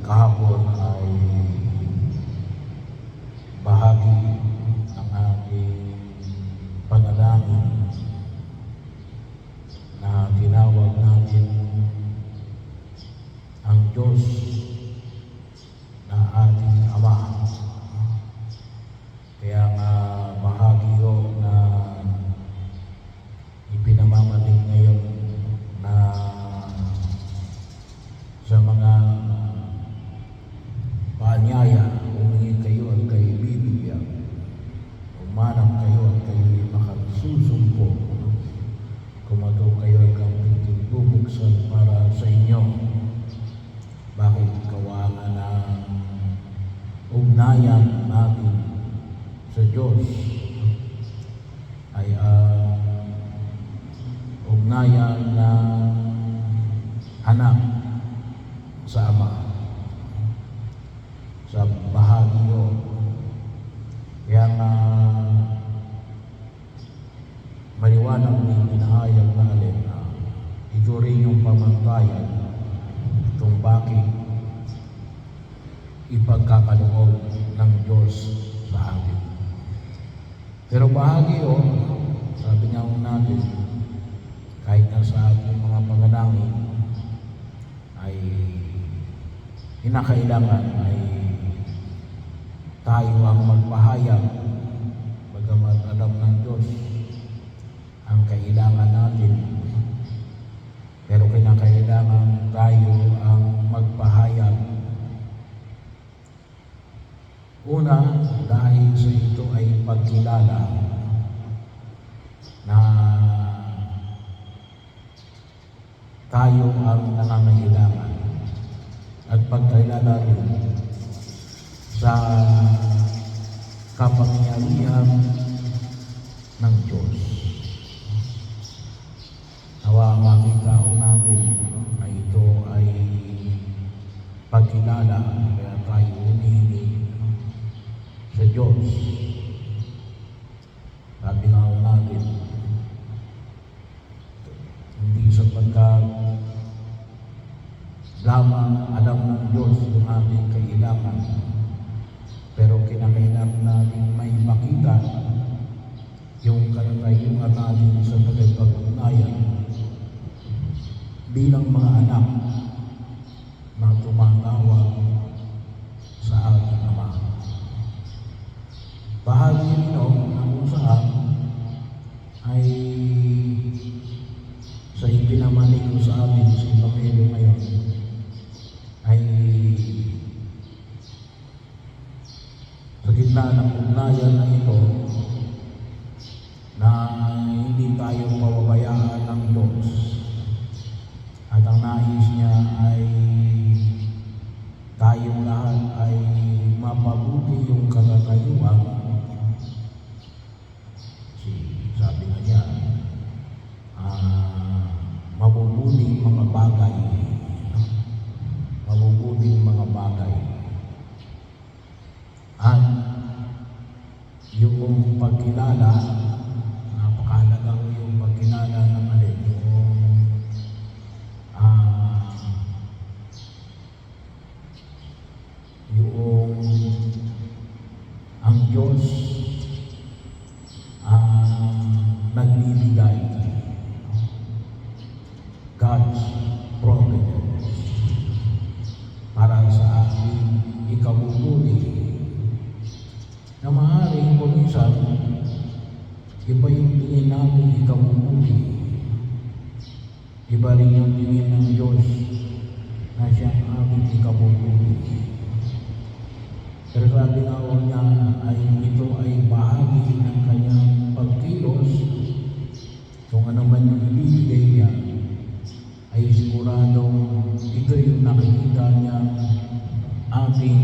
kahapon ay bahagi ng ating panalangin na tinawag natin ang Diyos na ating Ama. Kaya nga bahagi yun na ipinamamalig ngayon na sa mga paanyaya, humingi kayo at kayo bibigyan. Umanap kayo at kayo makasusumpong. Kumato kayo ay kapitin bubuksan para sa inyo. Bakit kawangan ng ugnayan natin sa Diyos ay ugnayan na anak sa Ama. Sa bahagi yun. Kaya nga maliwanag na pinahayag natin na ito rin yung pamantayan kung bakit ipagkakaloob ng Diyos sa atin. Pero bahagi yun, sabi nga natin, kahit na sa ating mga panalangin ay kinakailangan ay tayo ang magpahayag, bagamat alam ng Diyos ang kailangan natin, pero kinakailangan tayo ang magpahayag. Una, dahil sa ito ay pagkilala na tayo ang nangangailangan at pagkilala rin sa kapangyarihan ng Diyos. Nawa makita natin na ito ay pagkilala, kaya tayo humihingi sa Diyos. Sabi nga natin, hindi sapagkat lamang alam ng Diyos yung ating kailangan, pero kinakailangan natin may makita yung kalatayuan natin sa pagkakapag-ugnayan bilang mga anak na tumatawag sa ating Ama. Bahagi nito na kung saan ay sa ipinamalig ko sa atin sa Ebanghelyo ngayon ay sa gitna ng ugnayan na ito na hindi tayo pababayaan ng Diyos at ang nais niya ay tayong lahat ay mapabuti yung katatayuan. Sabi nga niya, mabubuting mga bagay, mabubuting mga bagay. At yung pagkilala, napakahalaga ko yung pagkilala ng alin, yung ang Diyos nagbibigay. God's providence para sa ating ikabubuti na maaaring kung minsan iba yung tingin natin ikabubuti, iba rin yung tingin ng Diyos na siyang ating ikabubuti. Pero sabi nga niya ay ito ay bahagi ng kanyang pagkilos. Kung ano man yung ibibigay niya ay siguradong ito yung nakikita niya ating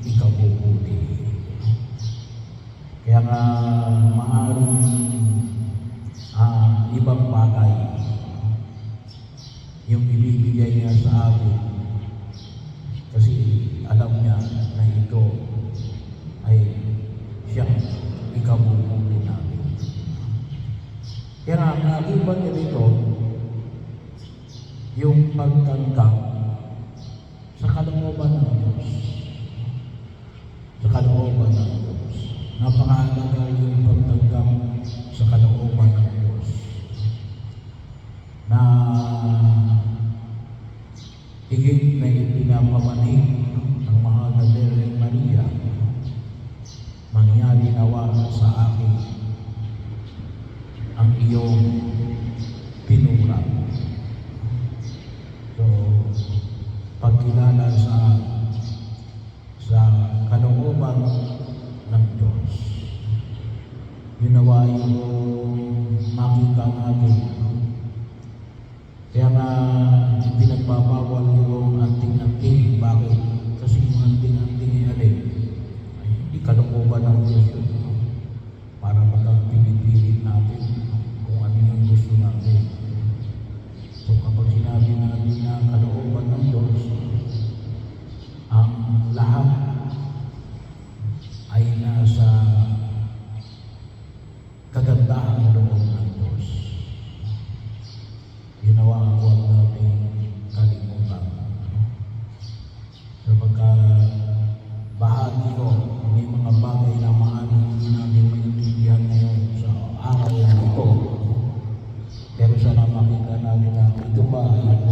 ikabubuti. Kaya nga maaaring ibang bagay yung ibibigay niya sa atin kasi alam niya na ito ay siyang ikabubuti natin. Kaya ang akibat niya dito, yung pagtanggap sa kalooban ng kalooban ng Diyos. Napakahalaga yung pagtanggap sa kalooban ng Diyos na higit na ipinapamanhig ng mahal na Birhen Maria. Mangyari nawa sa akin ang iyong pinura. So, pagkilala sa kalooban ng Diyos, yun nawa yung makita natin. Kaya nga ipinagbabawal yung anting-anting. Bakit? Kasi yung anting-anting ay alin? Ay hindi kalooban ng Diyos yun. Para bagang pinipilit natin kung ano yung gusto natin. So kapag sinabi natin na kalooban ng Diyos, ang lahat ay nasa kagandahan loob ng Diyos. Ginawa ang huwag natin kalimutan. Sapagkat bahagi ko, may mga bagay na maaaring hindi natin maintindihan ngayon sa araw na ito. Pero sana makita natin na ito ba ay ang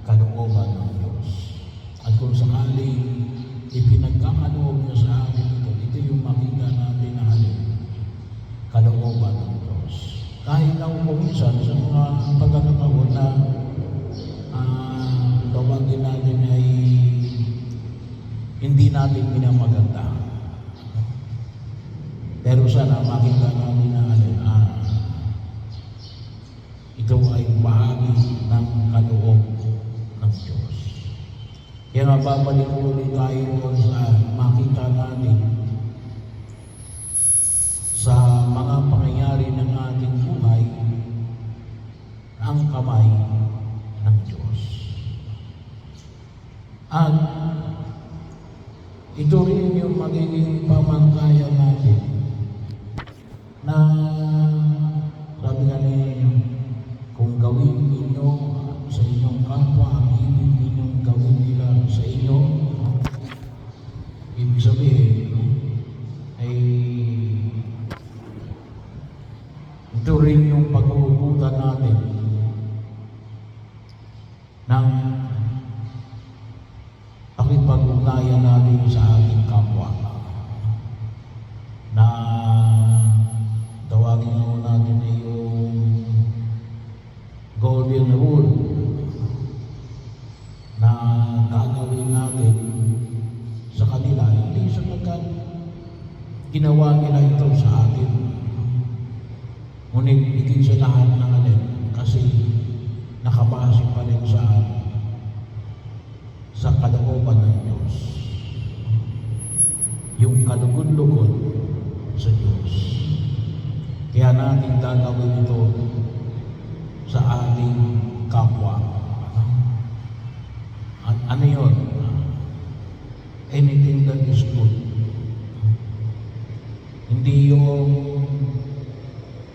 kalooban ng Diyos. At kung sakaling ipinagkakaloob niya sa atin ito yung makita natin na halin, kalooban ng Diyos. Kahit lang kuminsan sa mga pagkakataon na tawagin natin ay hindi natin minamaganda. Pero sana makita natin na ito ay bahagi ng kaloob ng Diyos. Kaya nga babalik ulit tayo sa makita natin sa mga pangyayari ng ating buhay ang kamay ng Diyos. At ito rin yung magiging pamantayan natin na sabi nga ninyo, kung gawin ninyo sa inyong kapwa ang ibig ninyong gawin nila sa inyo, ibig sabihin ay ito rin yung pag-uugutan natin ng pakipag-ugnayan natin sa ating kapwa na tawagin ako natin ay yung golden rule na gagawin natin sa kanila, hindi sapagkat ginawa nila ito sa atin. Ngunit higit sa lahat ng alin, kasi nakabase pa rin sa kalooban ng Diyos. Yung kalugod-lugod sa Diyos. Kaya natin gagawin ito sa ating kapwa. At ano yun? Anything that is good. Hindi yung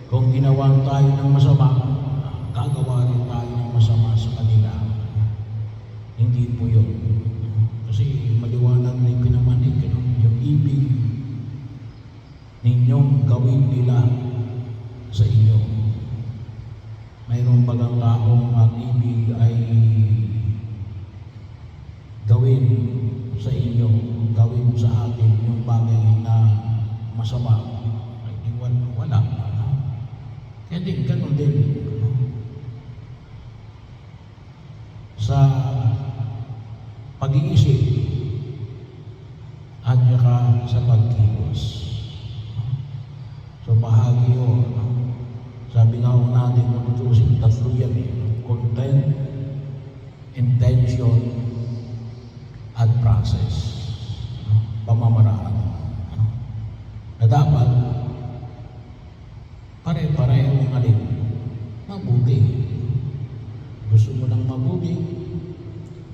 kung ginawa tayo ng masama, gagawa rin tayo ng masama sa kanila. Hindi po yun. Kasi maliwanag na ipinamanig yung ibig ninyong gawin nila sa inyo. Mayroong bagang taong ang ibig ay gawin sa inyo, gawin sa atin yung bagay na masama. Ay wala. Kaya din, ganun din. Sa pag-iisip at saka sa pagkilos. So bahagi yun. Sabi nga natin kung tutusin, tatlo yan content, intention, at process. Pamamaraan. Na dapat pare-pareho ang alin. Mabuti. Gusto mo ng mabuti,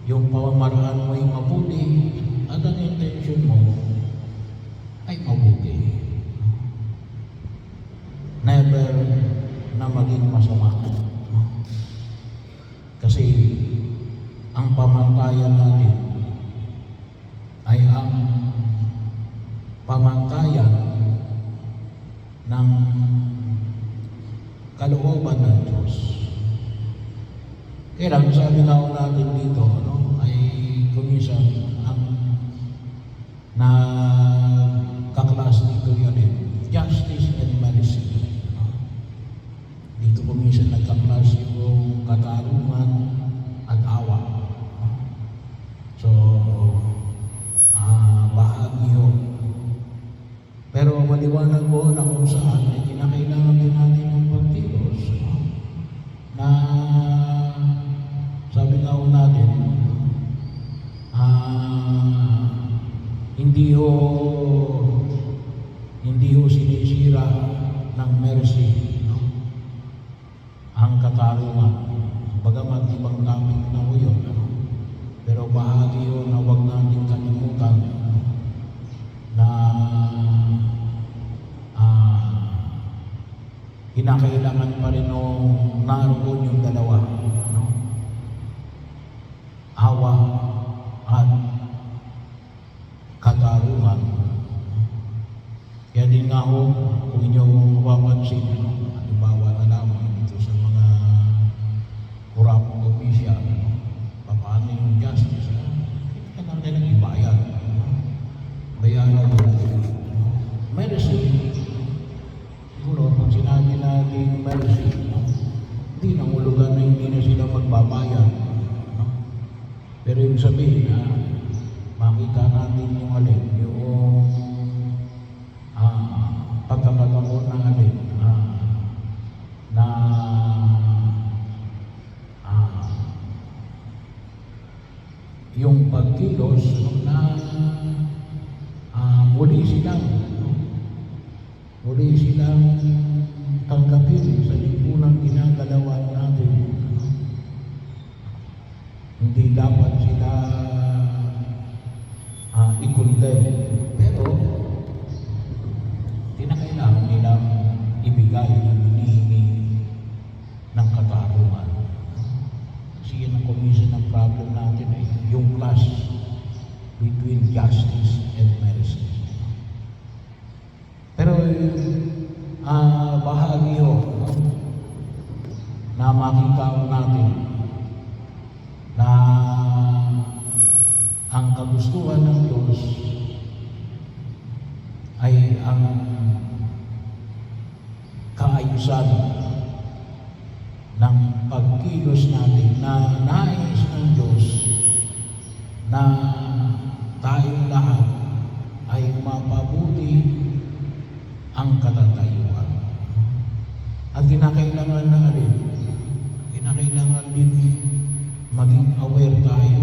yung pamamaraan mo ay mabuti, at ang intention mo ay mabuti. Never na maging masama. Kasi ang pamantayan natin ay ang pamantayan ng kalooban ng Diyos. Kaya lang, sabi nga natin dito, no, ay kuminsan ang kaklas dito yan justice and mercy. No? Dito kuminsan nagkaklas yung katarungan at awa. No? So, bahagi yun. Pero maliwanag ko na kung saan ay kinakailangan din natin ng pagkilos, no? Na sabi nga ho natin, hindi ho sinisira ng mercy, no? Ang katarungan. Bagamat ibang topic na ho yun, no? Pero bahagi ho na huwag natin kalimutan, no? Na kinakailangan pa rin nung naroon yung dalawa, no? Awa at katarungan. Kaya din nga ho, kung inyong mapapansin, no? Halimbawa na lamang dito sa mga corrupt official, no? Paano yung justice? Kailangan nilang ibayad, no? Bayaran nila, no? Mercy. Siguro, pag sinabi natin mercy, no? Hindi nangulugan na hindi na sila magbabayad, no? Pero yung sabihin na makita natin yung alin, yung pagkakataon ng alin na yung pagkilos, no, na muli silang tanggapin sa lipunang ginagalawan natin. Hindi dapat sila i-condemn, pero kinakailangan nilang ibigay ang hinihingi ng katarungan. Kasi yan ang kuminsan ng problem natin ay yung clash between justice and mercy. Pero bahagi ho na makita natin na ang kagustuhan ng Diyos ay ang kaayusan ng pagkilos natin, na nais ng Diyos na tayong lahat ay mapabuti ang katatayuan. At kinakailangan na alin? Kinakailangan din maging aware tayo